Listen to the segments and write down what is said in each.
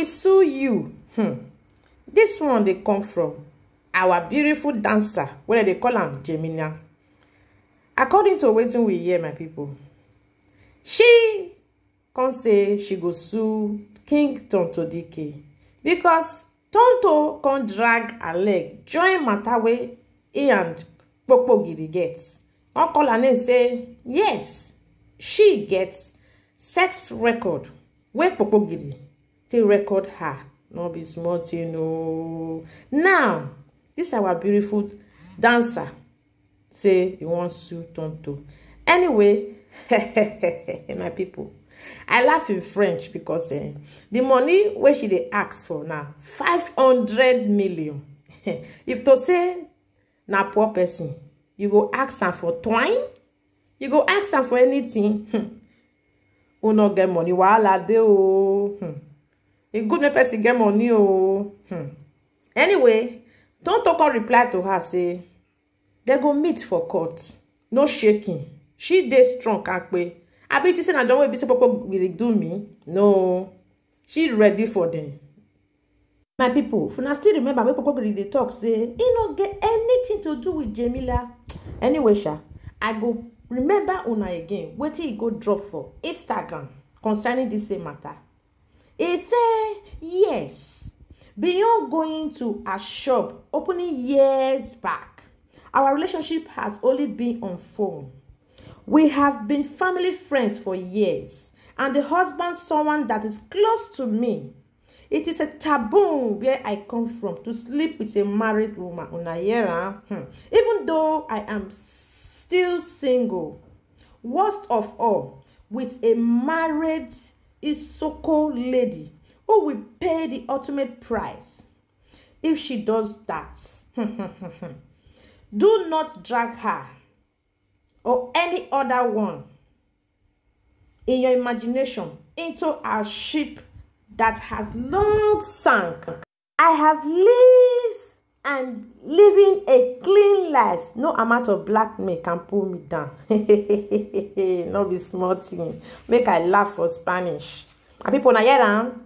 sue you. This one they come from our beautiful dancer, where they call am Gemina. According to wetin we hear, my people, she can say she go sue King Tonto Dike because Tonto can drag her leg join matter wey he and Kpokpogiri gets. Don't call her name, say yes, she gets sex record where Kpokpogiri they record her. No be small thing, no. Now, this our beautiful dancer say he wants sue Tonto. Anyway, my people, I laugh in French because the money where she they ask for now 500 million. If to say na poor person, you go ask her for twine, you go ask her for anything. Who not get money? Wahala dey o. A good person get money o. Anyway, Tonto come reply to her say they go meet for court. No shaking. She dey strong kakpe. I bet you say I don't want to be so will do me. No, she ready for them. My people, if you still remember when Kpokpogiri dey talk say he no get anything to do with Jamila. Anyway, sha, I go remember una again. Wetin he go drop for Instagram concerning this same matter. He say yes, beyond going to a shop opening years back, our relationship has only been on phone. We have been family friends for years, and the husband someone that is close to me. It is a taboo where I come from to sleep with a married woman. Even though I am still single. Worst of all, with a married Isoko lady who will pay the ultimate price if she does that. Do not drag her or any other one in your imagination into a ship that has long sunk. I have lived and living a clean life. No amount of blackmail can pull me down. No be small thing. Make I laugh for Spanish. And people na hear am?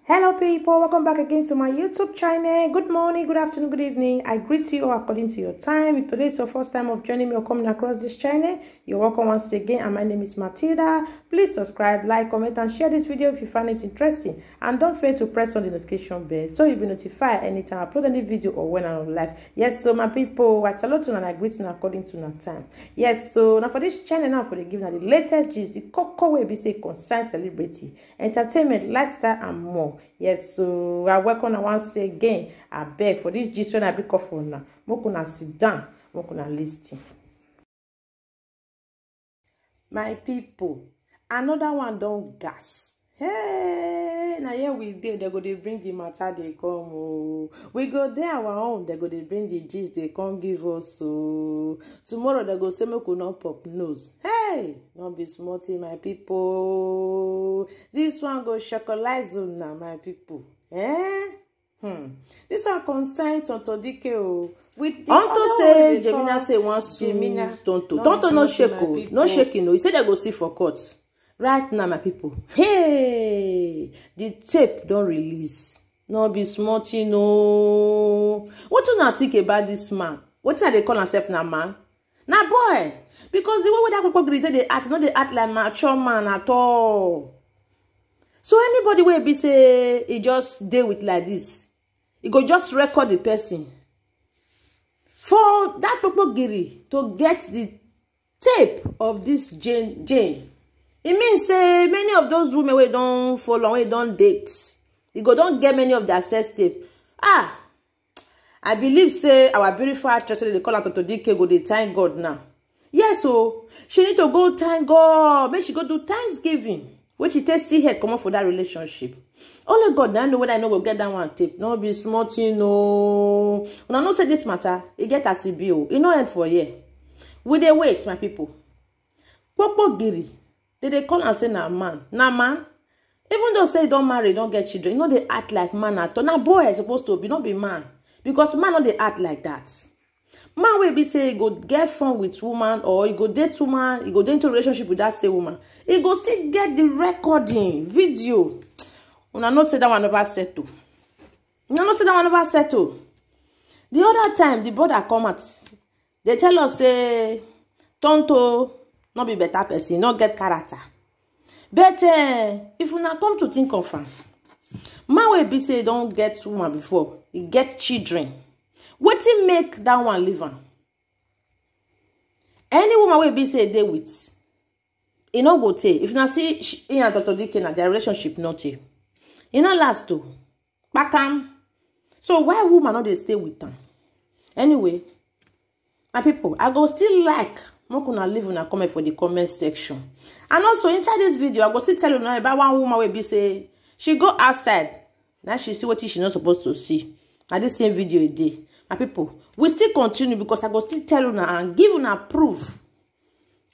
Hello people, welcome back again to my YouTube channel. Good morning, good afternoon, good evening. I greet you all according to your time. If today is your first time of joining me or coming across this channel, you're welcome once again, and my name is Matilda. Please subscribe, like, comment and share this video if you find it interesting, and don't fail to press on the notification bell so you'll be notified anytime I upload any video or when I'm live. Yes, so my people, I salute you and I greet you according to your time. Yes, so now for this channel now for the giving the latest gist, the cocoa way be say concern celebrity, entertainment, lifestyle and more. Yes, so I welcome once again. I beg for this gist when I be for now. Mokuna sit down, mokuna listen. My people, another one don't gas. Hey, now here we did. They go they bring the matter. They come. Oh. We go there our own. They go they bring the gist. They come give us. So tomorrow they go say me could not pop nose. Hey, don't be smarty, my people. This one go chocolize now, my people. This one concern Tonto Dike. With the Tonto say Gemina say wants to Tonto. Tonto no shake. No shaking. No, he said they go see for court. Right now, my people. Hey, the tape don't release. No be smarty, no. What you not think about this man? What are they call themselves now, man? Now, boy, because the way that people greeted they act, not they act like mature man at all. So anybody will be say he just deal with like this, he go just record the person. For that Kpokpogiri to get the tape of this Jane. It means say many of those women we don't follow, we don't date. You go don't get many of their sex tape. I believe say our beautiful actress they call her Tonto Dike go they thank God now. Yes, so she need to go thank God. Make she go do Thanksgiving. When she take see her come up for that relationship. Only God now know when I know go get that one tape. No be smart, no. When I know say this matter, it get as it be. It no end for year. We dey wait, my people. Kpokpogiri. They call and say na man. Na man. Even though say don't marry, don't get children, you know they act like man at all. Now boy is supposed to be, not be man. Because man no they act like that. Man will be say he go get fun with woman, or he go date woman, he go date into relationship with that same woman. He go still get the recording video. Una not say that one never settle. Una not say that one never settle. The other time the brother come out, they tell us say Tonto not be better person, not get character. But if una come to think of am, man will be say don't get woman before, he get children. Wetin make that one leave am? Any woman will be say they with, e no go tey. If na see he and Dr. Dike na their relationship not tey, e no last too. Bakam. So why woman not dey stay with am? Anyway, my people, I go still like make una leave una comment for the comment section. And also inside this video, I go still tell you now about one woman will be say she go outside. Now she see what she not supposed to see. At this same video a day. My people, we still continue because I go still tell you now and give you proof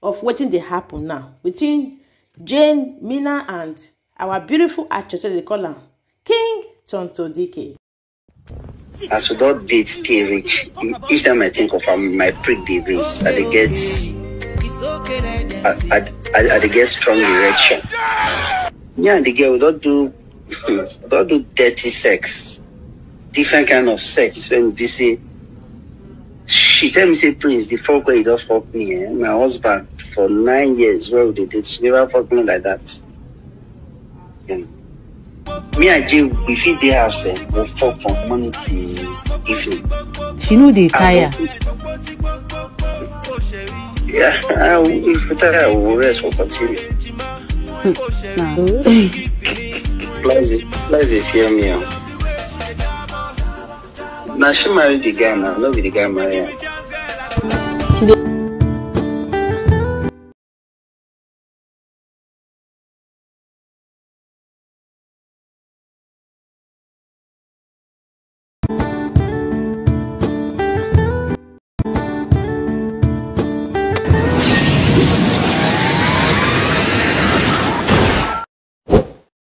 of what they happen now between Jane, Mina, and our beautiful actress, they call her King Tonto Dike. As we don't date stay rich, each time I think of my prick the race, I get strong erection. Yeah, and the girl don't do dirty sex, different kind of sex. When we say, she tell me say, Prince, the fuck where you don't fuck me. My husband for 9 years, where would they did? She never fuck me like that. Yeah. Me and Jay, we feed the house and we fuck from morning to evening. She know they tire. Yeah, if we tire, we'll rest, we'll continue. Please fear me. Now she married the guy now, not with the guy married her.